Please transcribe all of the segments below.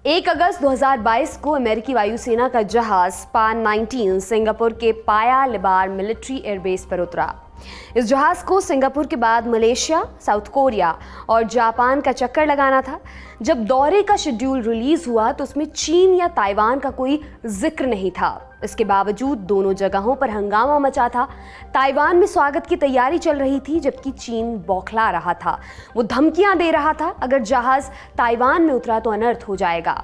1 अगस्त 2022 को अमेरिकी वायुसेना का जहाज स्पान 19 सिंगापुर के पाया लिबार मिलिट्री एयरबेस पर उतरा। इस जहाज को सिंगापुर के बाद मलेशिया, साउथ कोरिया और जापान का चक्कर लगाना था। जब दौरे का शेड्यूल रिलीज हुआ तो उसमें चीन या ताइवान का कोई जिक्र नहीं था। इसके बावजूद दोनों जगहों पर हंगामा मचा था। ताइवान में स्वागत की तैयारी चल रही थी, जबकि चीन बौखला रहा था। वो धमकियां दे रहा था, अगर जहाज ताइवान में उतरा तो अनर्थ हो जाएगा।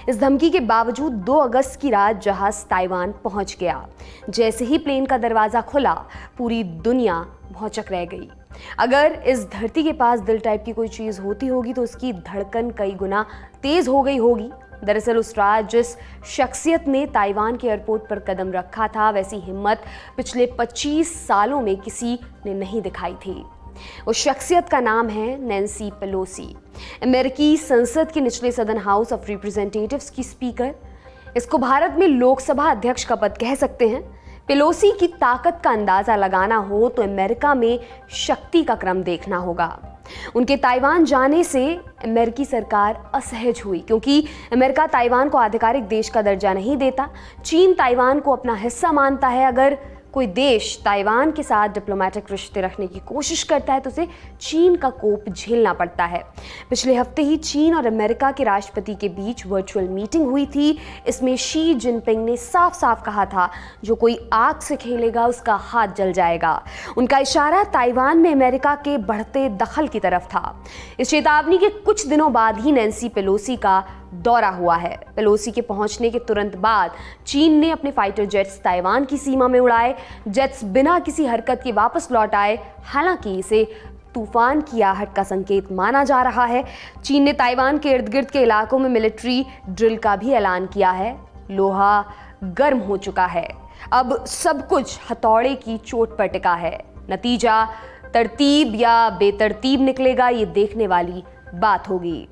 इस धमकी के बावजूद 2 अगस्त की रात जहाज ताइवान पहुंच गया। जैसे ही प्लेन का दरवाजा खुला, पूरी दुनिया भौचक रह गई। अगर इस धरती के पास दिल टाइप की कोई चीज होती होगी तो उसकी धड़कन कई गुना तेज हो गई होगी। दरअसल उस रात जिस शख्सियत ने ताइवान के एयरपोर्ट पर कदम रखा था, वैसी हिम्मत पिछले 25 सालों में किसी ने नहीं दिखाई थी। उस शख्सियत का नाम है नैन्सी पेलोसी, अमेरिकी संसद के निचले सदन हाउस ऑफ रिप्रेजेंटेटिव्स की स्पीकर। इसको भारत में लोकसभा अध्यक्ष का पद कह सकते हैं। पेलोसी की ताकत का अंदाजा लगाना हो तो अमेरिका में शक्ति का क्रम देखना होगा। उनके ताइवान जाने से अमेरिकी सरकार असहज हुई, क्योंकि अमेरिका ताइवान को आधिकारिक देश का दर्जा नहीं देता। चीन ताइवान को अपना हिस्सा मानता है। अगर कोई देश ताइवान के साथ डिप्लोमेटिक रिश्ते रखने की कोशिश करता है तो उसे चीन का कोप झेलना पड़ता है। पिछले हफ्ते ही चीन और अमेरिका के राष्ट्रपति के बीच वर्चुअल मीटिंग हुई थी। इसमें शी जिनपिंग ने साफ साफ कहा था, जो कोई आग से खेलेगा उसका हाथ जल जाएगा। उनका इशारा ताइवान में अमेरिका के बढ़ते दखल की तरफ था। इस चेतावनी के कुछ दिनों बाद ही नैन्सी पेलोसी का दौरा हुआ है। पेलोसी के पहुंचने के तुरंत बाद चीन ने अपने फाइटर जेट्स ताइवान की सीमा में उड़ाए। जेट्स बिना किसी हरकत के वापस लौट आए। हालांकि इसे तूफान की आहट का संकेत माना जा रहा है। चीन ने ताइवान के इर्द गिर्द के इलाकों में मिलिट्री ड्रिल का भी ऐलान किया है। लोहा गर्म हो चुका है। अब सब कुछ हथौड़े की चोट पर टिका है। नतीजा तरतीब या बेतरतीब निकलेगा, ये देखने वाली बात होगी।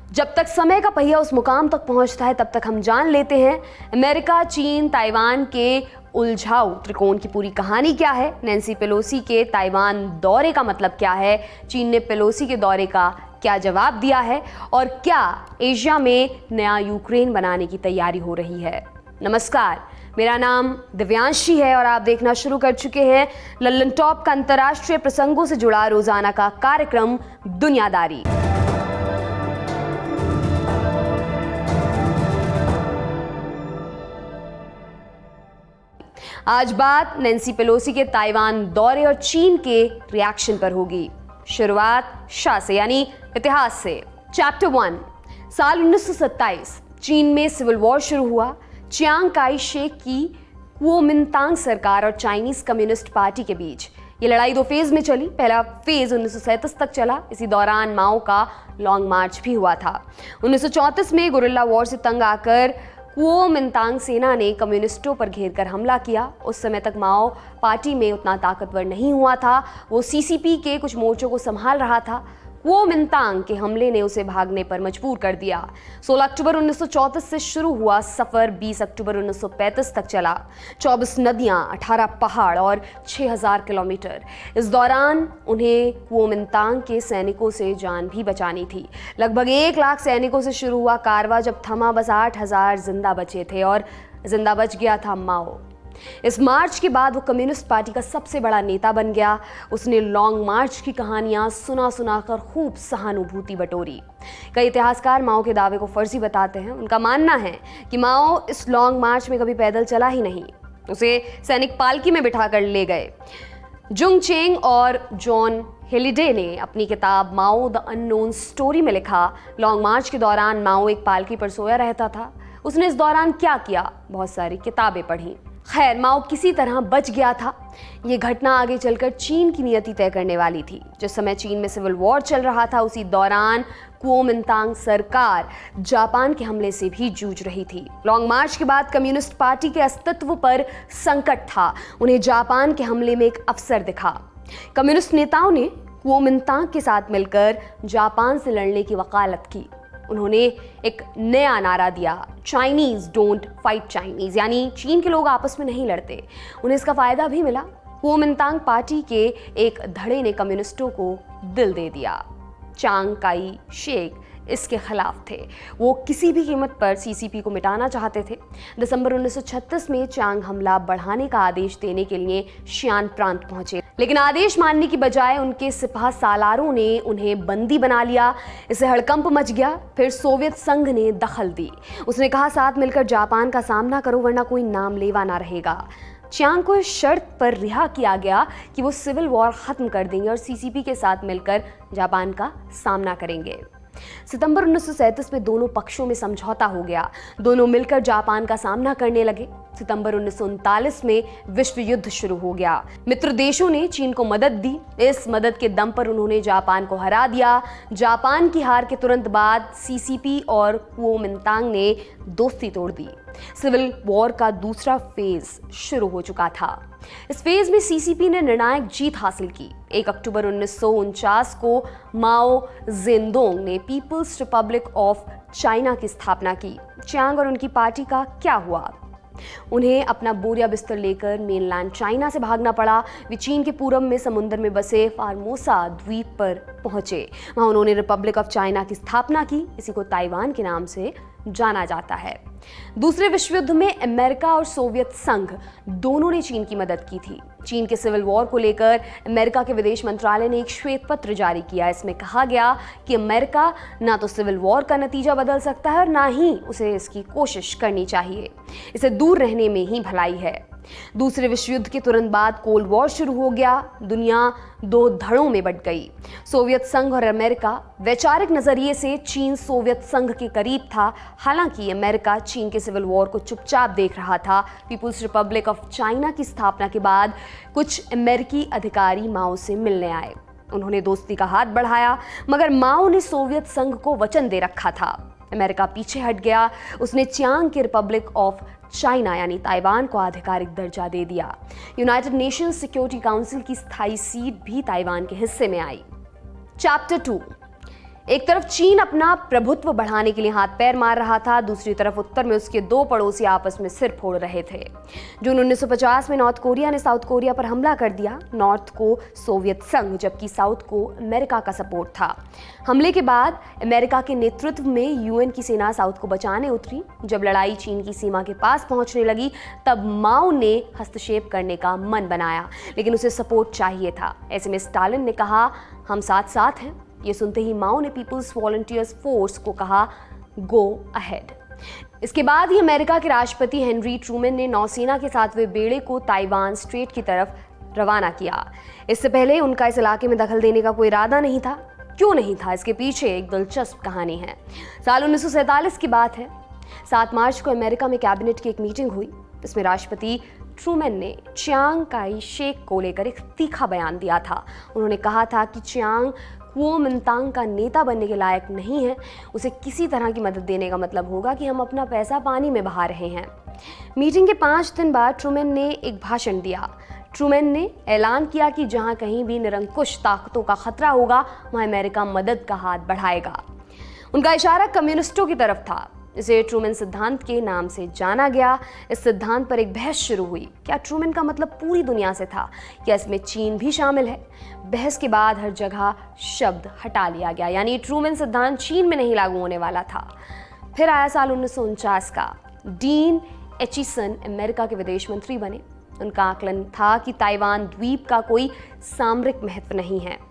जब तक समय का पहिया उस मुकाम तक पहुंचता है, तब तक हम जान लेते हैं अमेरिका, चीन, ताइवान के उलझाऊ त्रिकोण की पूरी कहानी क्या है। नैन्सी पेलोसी के ताइवान दौरे का मतलब क्या है, चीन ने पेलोसी के दौरे का क्या जवाब दिया है, और क्या एशिया में नया यूक्रेन बनाने की तैयारी हो रही है। नमस्कार, मेरा नाम दिव्यांशी है और आप देखना शुरू कर चुके हैं लल्लन टॉप का अंतर्राष्ट्रीय प्रसंगों से जुड़ा रोजाना का कार्यक्रम दुनियादारी। आज बात नैन्सी पेलोसी के ताइवान दौरे और चीन के रिएक्शन पर होगी। शुरुआत शाह से, यानी इतिहास से। चैप्टर 1। साल 1927 चीन में सिविल वॉर शुरू हुआ। चियांग काई शेक की कुओमिंतांग सरकार और चाइनीज कम्युनिस्ट पार्टी के बीच ये लड़ाई 2 फेज में चली। पहला फेज 1937 तक चला। इसी दौरान माओ का लॉन्ग मार्च भी हुआ था। 1934 में गुरिल्ला वॉर से तंग आकर कुओमिंतांग सेना ने कम्युनिस्टों पर घेरकर हमला किया। उस समय तक माओ पार्टी में उतना ताकतवर नहीं हुआ था। वो सीसीपी के कुछ मोर्चों को संभाल रहा था। कुओमिंतांग के हमले ने उसे भागने पर मजबूर कर दिया। 16 अक्टूबर 1934 से शुरू हुआ सफर 20 अक्टूबर 1935 तक चला। 24 नदियां, 18 पहाड़ और 6000 किलोमीटर। इस दौरान उन्हें कुओमिंतांग के सैनिकों से जान भी बचानी थी। लगभग 1 लाख सैनिकों से शुरू हुआ कारवां जब थमा, बस 8000 जिंदा बचे थे और जिंदा बच गया था माओ। इस मार्च के बाद वो कम्युनिस्ट पार्टी का सबसे बड़ा नेता बन गया। उसने लॉन्ग मार्च की कहानियां सुना कर खूब सहानुभूति बटोरी। कई इतिहासकार माओ के दावे को फर्जी बताते हैं। उनका मानना है कि माओ इस लॉन्ग मार्च में कभी पैदल चला ही नहीं, उसे सैनिक पालकी में बिठा कर ले गए। जुंग चेंग और जॉन हेलिडे ने अपनी किताब माओ द अननोन स्टोरी में लिखा, लॉन्ग मार्च के दौरान माओ एक पालकी पर सोया रहता था। उसने इस दौरान क्या किया, बहुत सारी किताबें पढ़ी। खैर, माओ किसी तरह बच गया था। ये घटना आगे चलकर चीन की नियति तय करने वाली थी। जिस समय चीन में सिविल वॉर चल रहा था, उसी दौरान कुओमिंतांग सरकार जापान के हमले से भी जूझ रही थी। लॉन्ग मार्च के बाद कम्युनिस्ट पार्टी के अस्तित्व पर संकट था। उन्हें जापान के हमले में एक अवसर दिखा। कम्युनिस्ट नेताओं ने कुओमिंतांग के साथ मिलकर जापान से लड़ने की वकालत की। उन्होंने एक नया नारा दिया, चाइनीज डोंट फाइट चाइनीज, यानी चीन के लोग आपस में नहीं लड़ते। उन्हें इसका फायदा भी मिला। कुओमिंतांग पार्टी के एक धड़े ने कम्युनिस्टों को दिल दे दिया। चांग काई शेक इसके खिलाफ थे। वो किसी भी कीमत पर सीसीपी को मिटाना चाहते थे। दिसंबर 1936 में चांग हमला बढ़ाने का आदेश देने के लिए शियान प्रांत पहुंचे, लेकिन आदेश मानने की बजाय उनके सिपाह सालारों ने उन्हें बंदी बना लिया। इससे हड़कंप मच गया। फिर सोवियत संघ ने दखल दी। उसने कहा, साथ मिलकर जापान का सामना करो वरना कोई नाम लेवा ना रहेगा। चियांग को इस शर्त पर रिहा किया गया कि वो सिविल वॉर खत्म कर देंगे और सीसीपी के साथ मिलकर जापान का सामना करेंगे। सितंबर 1937 में दोनों पक्षों में समझौता हो गया। दोनों मिलकर जापान का सामना करने लगे। सितंबर 1939 में विश्व युद्ध शुरू हो गया। मित्र देशों ने चीन को मदद दी। इस मदद के दम पर उन्होंने जापान को हरा दिया। जापान की हार के तुरंत बाद सीसीपी और कुओमिंतांग ने दोस्ती तोड़ दी। सिविल वॉर का दूसरा फेज शुरू हो चुका था। इस फेज में सीसीपी ने निर्णायक जीत हासिल की। 1 अक्टूबर 1949 को माओ जेडोंग ने पीपल्स रिपब्लिक ऑफ चाइना की स्थापना की। चियांग और उनकी पार्टी का क्या हुआ? उन्हें अपना बोरिया बिस्तर लेकर मेनलैंड चाइना से भागना पड़ा। वे चीन के पूरब में समुद्र में बसे फार्मोसा द्वीप पर पहुंचे। वहां उन्होंने रिपब्लिक ऑफ चाइना की स्थापना की। इसी को ताइवान के नाम से जाना जाता है। दूसरे विश्व युद्ध में अमेरिका और सोवियत संघ दोनों ने चीन की मदद की थी। चीन के सिविल वॉर को लेकर अमेरिका के विदेश मंत्रालय ने एक श्वेत पत्र जारी किया। इसमें कहा गया कि अमेरिका ना तो सिविल वॉर का नतीजा बदल सकता है और ना ही उसे इसकी कोशिश करनी चाहिए। इसे दूर रहने में ही भलाई है। दूसरे विश्व युद्ध के तुरंत बाद कोल्ड वॉर शुरू हो गया। दुनिया 2 धड़ों में बंट गई। सोवियत संघ और अमेरिका। वैचारिक नजरिए से चीन सोवियत संघ के करीब था। हालांकि अमेरिका चीन के सिविल वॉर को चुपचाप देख रहा था। पीपुल्स रिपब्लिक ऑफ चाइना की स्थापना के बाद कुछ अमेरिकी अधिकारी माओ से मिलने आए। उन्होंने दोस्ती का हाथ बढ़ाया, मगर माओ ने सोवियत संघ को वचन दे रखा था। अमेरिका पीछे हट गया। उसने चियांग के रिपब्लिक ऑफ चाइना यानी ताइवान को आधिकारिक दर्जा दे दिया। यूनाइटेड नेशंस सिक्योरिटी काउंसिल की स्थायी सीट भी ताइवान के हिस्से में आई। चैप्टर 2। एक तरफ चीन अपना प्रभुत्व बढ़ाने के लिए हाथ पैर मार रहा था, दूसरी तरफ उत्तर में उसके 2 पड़ोसी आपस में सिर फोड़ रहे थे। जून 1950 में नॉर्थ कोरिया ने साउथ कोरिया पर हमला कर दिया। नॉर्थ को सोवियत संघ जबकि साउथ को अमेरिका का सपोर्ट था। हमले के बाद अमेरिका के नेतृत्व में यूएन की सेना साउथ को बचाने उतरी। जब लड़ाई चीन की सीमा के पास पहुंचने लगी तब माओ ने हस्तक्षेप करने का मन बनाया, लेकिन उसे सपोर्ट चाहिए था। ऐसे में स्टालिन ने कहा, हम साथ साथ हैं। ये सुनते ही माओ ने पीपल्स वॉलंटियर्स फोर्स को कहा, गो अहेड। इसके बाद ही अमेरिका के राष्ट्रपति हेनरी ट्रूमैन ने नौसेना के 7वें बेड़े को ताइवान स्ट्रेट की तरफ रवाना किया। इससे पहले उनका इस इलाके में दखल देने का कोई इरादा नहीं था। क्यों नहीं था, इसके पीछे एक दिलचस्प कहानी है। साल 1947 की बात है। 7 मार्च को अमेरिका में कैबिनेट की एक मीटिंग हुई। इसमें राष्ट्रपति ट्रूमैन ने चियांग काई शेक को लेकर एक तीखा बयान दिया था। उन्होंने कहा था कि चियांग कुओमिंतांग का नेता बनने के लायक नहीं है। उसे किसी तरह की मदद देने का मतलब होगा कि हम अपना पैसा पानी में बहा रहे हैं। मीटिंग के 5 दिन बाद ट्रूमैन ने एक भाषण दिया। ट्रूमैन ने ऐलान किया कि जहां कहीं भी निरंकुश ताकतों का खतरा होगा वहां अमेरिका मदद का हाथ बढ़ाएगा। उनका इशारा कम्युनिस्टों की तरफ था। इसे ट्रूमैन सिद्धांत के नाम से जाना गया। इस सिद्धांत पर एक बहस शुरू हुई। क्या ट्रूमैन का मतलब पूरी दुनिया से था? क्या इसमें चीन भी शामिल है? बहस के बाद हर जगह शब्द हटा लिया गया, यानी ट्रूमैन सिद्धांत चीन में नहीं लागू होने वाला था। फिर आया साल 1949 का। डीन एचिसन अमेरिका के विदेश मंत्री बने। उनका आकलन था कि ताइवान द्वीप का कोई सामरिक महत्व नहीं है।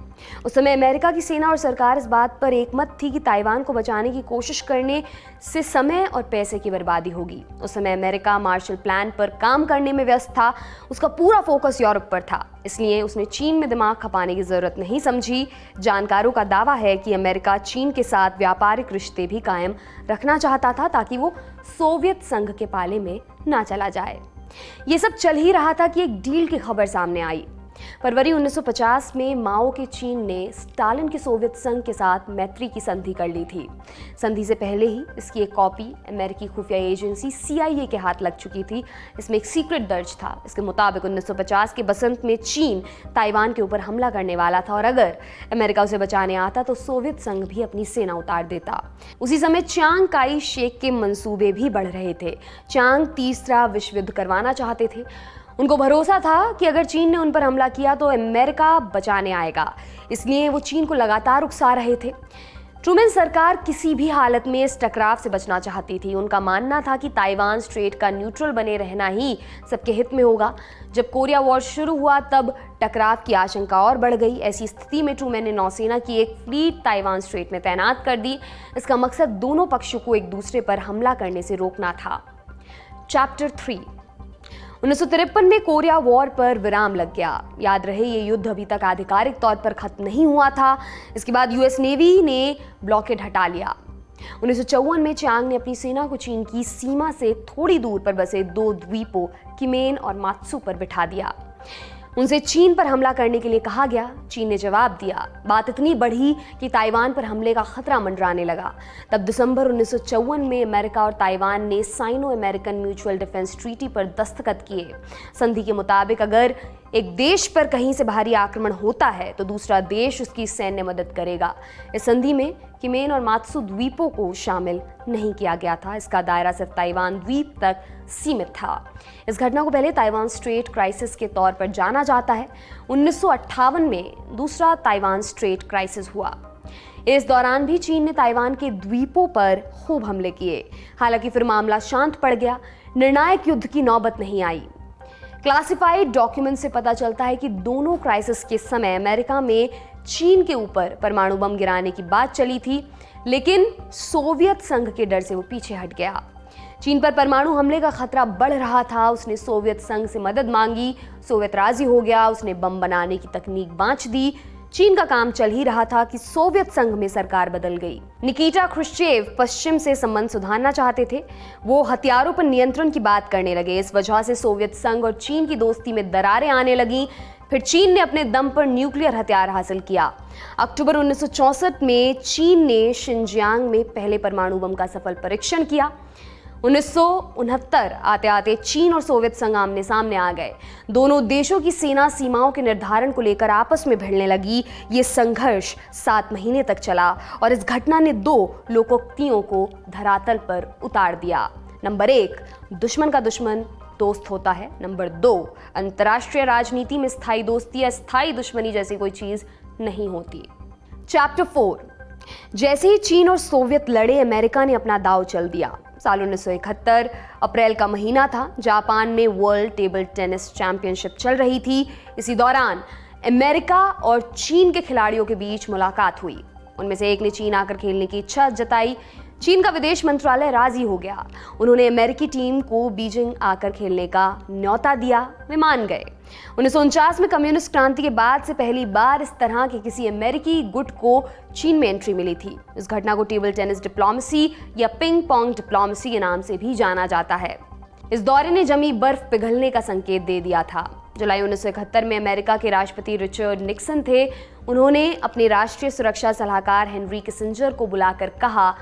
उस समय अमेरिका की सेना और सरकार इस बात पर एकमत थी कि ताइवान को बचाने की कोशिश करने से समय और पैसे की बर्बादी होगी। उस समय अमेरिका मार्शल प्लान पर काम करने में व्यस्त था। उसका पूरा फोकस यूरोप पर था, इसलिए उसने चीन में दिमाग खपाने की जरूरत नहीं समझी। जानकारों का दावा है कि अमेरिका चीन के साथ व्यापारिक रिश्ते भी कायम रखना चाहता था ताकि वो सोवियत संघ के पाले में ना चला जाए। ये सब चल ही रहा था कि एक डील की खबर सामने आई। फरवरी 1950 में माओ के चीन ने स्टालिन के सोवियत संघ के साथ मैत्री की संधि कर ली थी। संधि से पहले ही इसकी एक कॉपी अमेरिकी खुफिया एजेंसी CIA के हाथ लग चुकी थी। इसमें एक सीक्रेट दर्ज था। इसके मुताबिक 1950 के बसंत में चीन ताइवान के ऊपर हमला करने वाला था और अगर अमेरिका उसे बचाने आता तो सोवियत संघ भी अपनी सेना उतार देता। उसी समय चियांग काई शेक के मंसूबे भी बढ़ रहे थे। चियांग तीसरा विश्व युद्ध करवाना चाहते थे। उनको भरोसा था कि अगर चीन ने उन पर हमला किया तो अमेरिका बचाने आएगा, इसलिए वो चीन को लगातार उकसा रहे थे। ट्रूमैन सरकार किसी भी हालत में इस टकराव से बचना चाहती थी। उनका मानना था कि ताइवान स्ट्रेट का न्यूट्रल बने रहना ही सबके हित में होगा। जब कोरिया वॉर शुरू हुआ तब टकराव की आशंका और बढ़ गई। ऐसी स्थिति में ट्रूमैन ने नौसेना की एक फ्लीट ताइवान स्ट्रेट में तैनात कर दी। इसका मकसद दोनों पक्षों को एक दूसरे पर हमला करने से रोकना था। चैप्टर 3। 1953 में कोरिया वॉर पर विराम लग गया। याद रहे, ये युद्ध अभी तक आधिकारिक तौर पर खत्म नहीं हुआ था। इसके बाद यूएस नेवी ने ब्लॉकेड हटा लिया। 1954 में चांग ने अपनी सेना को चीन की सीमा से थोड़ी दूर पर बसे 2 द्वीपों किमेन और मात्सू पर बिठा दिया। उनसे चीन पर हमला करने के लिए कहा गया। चीन ने जवाब दिया। बात इतनी बढ़ी कि ताइवान पर हमले का खतरा मंडराने लगा। तब दिसंबर 1954 में अमेरिका और ताइवान ने Sino American mutual defence treaty पर दस्तखत किए। संधि के मुताबिक अगर एक देश पर कहीं से बाहरी आक्रमण होता है तो दूसरा देश उसकी सैन्य मदद करेगा। इस संधि में किमेन और मात्सू द्वीपों को शामिल नहीं किया गया था। इसका दायरा सिर्फ ताइवान द्वीप तक सीमित था। इस घटना को पहले ताइवान स्ट्रेट क्राइसिस के तौर पर जाना जाता है। 1958 में दूसरा ताइवान स्ट्रेट क्राइसिस हुआ। इस दौरान भी चीन ने ताइवान के द्वीपों पर खूब हमले किए। हालांकि फिर मामला शांत पड़ गया। निर्णायक युद्ध की नौबत नहीं आई। क्लासिफाइड डॉक्यूमेंट से पता चलता है कि दोनों क्राइसिस के समय अमेरिका में चीन के ऊपर परमाणु बम गिराने की बात चली थी, लेकिन सोवियत संघ के डर से वो पीछे हट गया। चीन पर परमाणु हमले का खतरा बढ़ रहा था। उसने सोवियत संघ से मदद मांगी। सोवियत राजी हो गया। उसने बम बनाने की तकनीक बांच दी। चीन का काम चल ही रहा था कि सोवियत संघ में सरकार बदल गई। निकिटा क्रुश्चेव पश्चिम से संबंध सुधारना चाहते थे। वो हथियारों पर नियंत्रण की बात करने लगे। इस वजह से सोवियत संघ और चीन की दोस्ती में दरारें आने लगीं। फिर चीन ने अपने दम पर न्यूक्लियर हथियार हासिल किया। अक्टूबर 1964 में चीन ने शिनजियांग में पहले परमाणु बम का सफल परीक्षण किया। 1969 आते आते चीन और सोवियत संघ आमने सामने आ गए। दोनों देशों की सेना सीमाओं के निर्धारण को लेकर आपस में भिड़ने लगी। ये संघर्ष 7 महीने तक चला और इस घटना ने 2 लोकोक्तियों को धरातल पर उतार दिया। नंबर 1, दुश्मन का दुश्मन दोस्त होता है। नंबर 2, अंतर्राष्ट्रीय राजनीति में स्थायी दोस्ती या स्थायी दुश्मनी जैसी कोई चीज नहीं होती। चैप्टर 4। जैसे ही चीन और सोवियत लड़े, अमेरिका ने अपना दांव चल दिया। साल 1971 अप्रैल का महीना था। जापान में वर्ल्ड टेबल टेनिस चैंपियनशिप चल रही थी। इसी दौरान अमेरिका और चीन के खिलाड़ियों के बीच मुलाकात हुई। उनमें से एक ने चीन आकर खेलने की इच्छा जताई। चीन का विदेश मंत्रालय राजी हो गया। उन्होंने अमेरिकी टीम को बीजिंग आकर खेलने का न्योता दिया। वे मान गए। 1949 में कम्युनिस्ट क्रांति के बाद से पहली बार इस तरह के किसी अमेरिकी गुट को चीन में एंट्री मिली थी। इस घटना को टेबल टेनिस डिप्लोमेसी या पिंग पोंग डिप्लोमेसी के नाम से भी जाना जाता है। इस दौरे ने जमी बर्फ पिघलने का संकेत दे दिया था। जुलाई 1971 में अमेरिका के राष्ट्रपति रिचर्ड निक्सन थे। उन्होंने अपने राष्ट्रीय सुरक्षा सलाहकार हेनरी किसिंजर को बुलाकर कहा,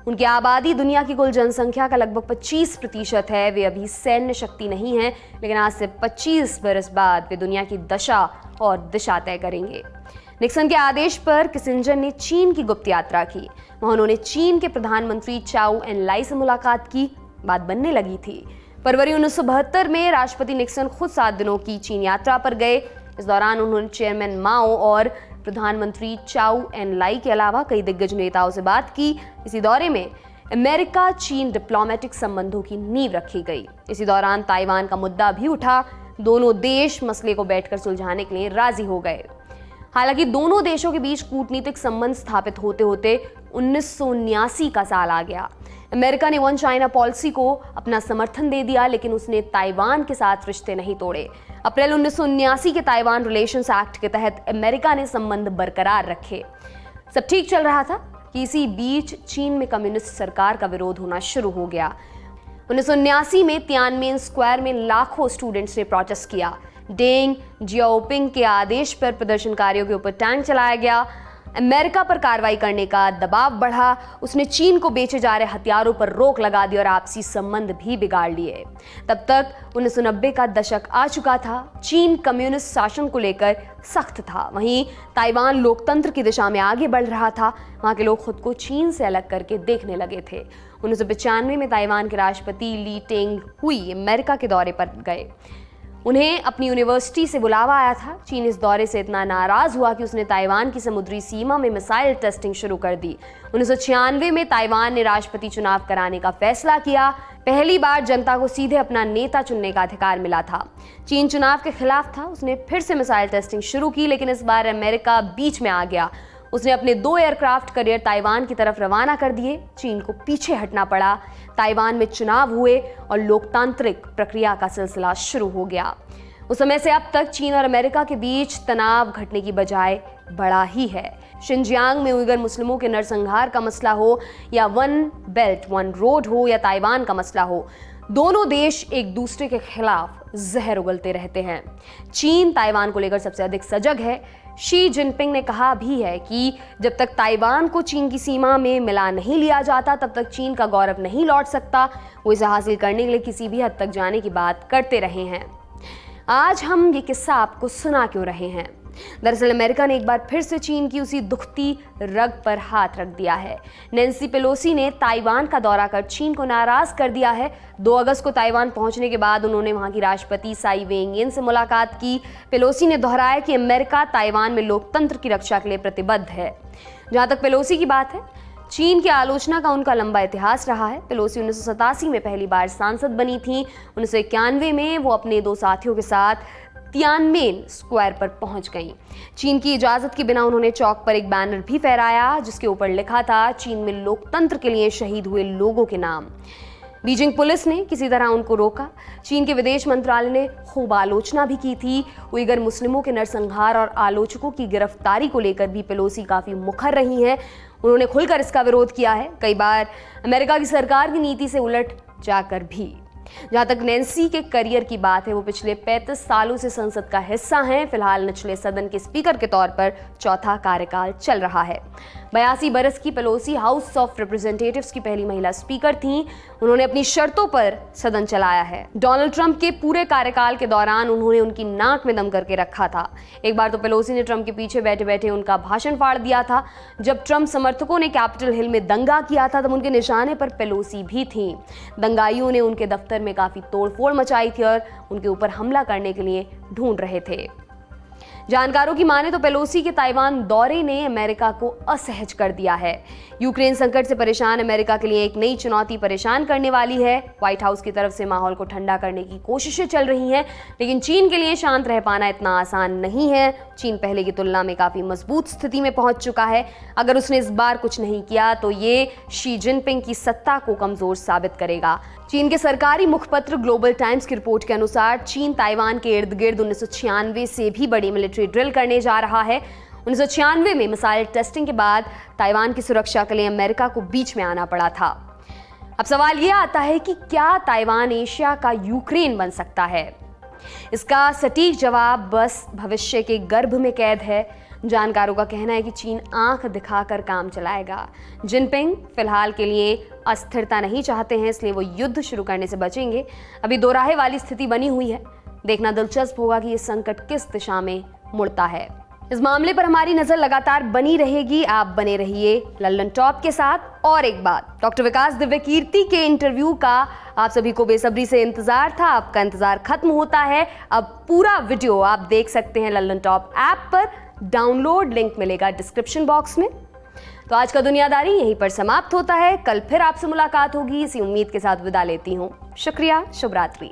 उनकी आबादी दुनिया की कुल जनसंख्या का लगभग 25% है। वे अभी सैन्य शक्ति नहीं है, लेकिन आज से 25 बरस बाद वे दुनिया की दशा और दिशा तय करेंगे। निक्सन के आदेश पर किसिंजर ने चीन की गुप्त यात्रा की। वहां उन्होंने चीन के प्रधानमंत्री चाउ एन लाई से मुलाकात की। बात बनने लगी थी। फरवरी 1972 में राष्ट्रपति निक्सन खुद 7 दिनों की चीन यात्रा पर गए। इस दौरान उन्होंने चेयरमैन माओ और प्रधानमंत्री चाउ एन लाई के अलावा कई दिग्गज नेताओं से बात की। इसी दौरे में अमेरिका चीन डिप्लोमेटिक संबंधों की नींव रखी गई। इसी दौरान ताइवान का मुद्दा भी उठा। दोनों देश मसले को बैठकर सुलझाने के लिए राजी हो गए। हालांकि दोनों देशों के बीच कूटनीतिक संबंध स्थापित होते होते 1979 का साल आ गया। अमेरिका ने वन चाइना पॉलिसी को अपना समर्थन दे दिया, लेकिन उसने ताइवान के साथ रिश्ते नहीं तोड़े। अप्रैल 1979 के ताइवान रिलेशंस एक्ट के तहत अमेरिका ने संबंध बरकरार रखे। सब ठीक चल रहा था कि इसी बीच चीन में कम्युनिस्ट सरकार का विरोध होना शुरू हो गया। 1979 में तियानमेन स्क्वायर में लाखों स्टूडेंट्स ने प्रोटेस्ट किया। डेंग जियाओपिंग के आदेश पर प्रदर्शनकारियों के ऊपर टैंक चलाया गया। अमेरिका पर कार्रवाई करने का दबाव बढ़ा। उसने चीन को बेचे जा रहे हथियारों पर रोक लगा दी और आपसी संबंध भी बिगाड़ लिए। तब तक 1990 का दशक आ चुका था। चीन कम्युनिस्ट शासन को लेकर सख्त था। वहीं ताइवान लोकतंत्र की दिशा में आगे बढ़ रहा था। वहां के लोग खुद को चीन से अलग करके देखने लगे थे। 1995 में ताइवान के राष्ट्रपति ली टेंग हुई अमेरिका के दौरे पर गए। उन्हें अपनी यूनिवर्सिटी से बुलावा आया था। चीन इस दौरे से इतना नाराज हुआ कि उसने ताइवान की समुद्री सीमा में मिसाइल टेस्टिंग शुरू कर दी। 1996 में ताइवान ने राष्ट्रपति चुनाव कराने का फैसला किया। पहली बार जनता को सीधे अपना नेता चुनने का अधिकार मिला था। चीन चुनाव के खिलाफ था। उसने फिर से मिसाइल टेस्टिंग शुरू की, लेकिन इस बार अमेरिका बीच में आ गया। उसने अपने 2 एयरक्राफ्ट कैरियर ताइवान की तरफ रवाना कर दिए। चीन को पीछे हटना पड़ा। ताइवान में चुनाव हुए और लोकतांत्रिक प्रक्रिया का सिलसिला शुरू हो गया। उस समय से अब तक चीन और अमेरिका के बीच तनाव घटने की बजाय बढ़ा ही है। शिनजियांग में उइगर मुस्लिमों के नरसंहार का मसला हो या वन बेल्ट वन रोड हो या ताइवान का मसला हो, दोनों देश एक दूसरे के खिलाफ जहर उगलते रहते हैं। चीन ताइवान को लेकर सबसे अधिक सजग है। शी जिनपिंग ने कहा भी है कि जब तक ताइवान को चीन की सीमा में मिला नहीं लिया जाता, तब तक चीन का गौरव नहीं लौट सकता। वो इसे हासिल करने के लिए किसी भी हद तक जाने की बात करते रहे हैं। आज हम ये किस्सा आपको सुना क्यों रहे हैं? दरअसल अमेरिका ने एक बार फिर से चीन की उसी दुखती रग पर हाथ रख दिया है। नैन्सी पेलोसी ने ताइवान का दौरा कर चीन को नाराज कर दिया है। 2 अगस्त को ताइवान पहुंचने के बाद उन्होंने वहां की राष्ट्रपति साई वेंगयेन से मुलाकात की। पेलोसी ने दोहराया कि अमेरिका ताइवान में लोकतंत्र की रक्षा के लिए प्रतिबद्ध है। जहां तक पेलोसी की बात है, चीन की आलोचना का उनका लंबा इतिहास रहा है। पेलोसी 1987 में पहली बार सांसद बनी थी। 1991 में वो अपने 2 साथियों के साथ तियानमेन स्क्वायर पर पहुंच गईं। चीन की इजाजत के बिना उन्होंने चौक पर एक बैनर भी फहराया, जिसके ऊपर लिखा था चीन में लोकतंत्र के लिए शहीद हुए लोगों के नाम। बीजिंग पुलिस ने किसी तरह उनको रोका। चीन के विदेश मंत्रालय ने खूब आलोचना भी की थी। उइगर मुस्लिमों के नरसंहार और आलोचकों की गिरफ्तारी को लेकर भी पेलोसी काफी मुखर रही हैं। उन्होंने खुलकर इसका विरोध किया है, कई बार अमेरिका की सरकार की नीति से उलट जाकर भी। जहां तक नैन्सी के करियर की बात है, वो पिछले 35 सालों से संसद का हिस्सा हैं। फिलहाल निचले सदन के स्पीकर के तौर पर 4था कार्यकाल चल रहा है। 82 बरस की पेलोसी हाउस ऑफ रिप्रेजेंटेटिव्स की पहली महिला स्पीकर थीं। उन्होंने अपनी शर्तों पर सदन चलाया है। डोनाल्ड ट्रंप के पूरे कार्यकाल के दौरान उन्होंने उनकी नाक में दम करके रखा था। एक बार तो पेलोसी ने ट्रंप के पीछे बैठे बैठे उनका भाषण फाड़ दिया था। जब ट्रंप समर्थकों ने कैपिटल हिल में दंगा किया था, तब उनके निशाने पर पेलोसी भी थीं। दंगाइयों ने उनके दफ्तर में काफी तोड़फोड़ मचाई थी और उनके ऊपर हमला करने के लिए ढूंढ रहे थे। जानकारों की माने तो पेलोसी के ताइवान दौरे ने अमेरिका को असहज कर दिया है। यूक्रेन संकट से परेशान अमेरिका के लिए एक नई चुनौती परेशान करने वाली है। व्हाइट हाउस की तरफ से माहौल को ठंडा करने की कोशिशें चल रही हैं, लेकिन चीन के लिए शांत रह पाना इतना आसान नहीं है। चीन पहले की तुलना में काफी मजबूत स्थिति में पहुंच चुका है। अगर उसने इस बार कुछ नहीं किया तो ये शी जिनपिंग की सत्ता को कमजोर साबित करेगा। चीन के सरकारी मुखपत्र ग्लोबल टाइम्स की रिपोर्ट के अनुसार चीन ताइवान के इर्द गिर्द 1996 से भी बड़ी मिलिट्री ड्रिल करने जा रहा है। 1996 में मिसाइल टेस्टिंग के बाद ताइवान की सुरक्षा के लिए अमेरिका को बीच में आना पड़ा था। अब सवाल यह आता है कि क्या ताइवान एशिया का यूक्रेन बन सकता है? इसका सटीक जवाब बस भविष्य के गर्भ में कैद है। जानकारों का कहना है कि चीन आंख दिखाकर काम चलाएगा। जिनपिंग फिलहाल के लिए अस्थिरता नहीं चाहते हैं, इसलिए वो युद्ध शुरू करने से बचेंगे। अभी दोराहे वाली स्थिति बनी हुई है। देखना दिलचस्प होगा कि ये संकट किस दिशा में मुड़ता है। इस मामले पर हमारी नजर लगातार बनी रहेगी। आप बने रहिए लल्लन टॉप के साथ। और एक बात, डॉक्टर विकास दिव्यकीर्ति के इंटरव्यू का आप सभी को बेसब्री से इंतजार था। आपका इंतजार खत्म होता है। अब पूरा वीडियो आप देख सकते हैं लल्लन टॉप ऐप पर। डाउनलोड लिंक मिलेगा डिस्क्रिप्शन बॉक्स में। तो आज का दुनियादारी यहीं पर समाप्त होता है। कल फिर आपसे मुलाकात होगी, इसी उम्मीद के साथ विदा लेती हूँ। शुक्रिया, शुभ रात्रि।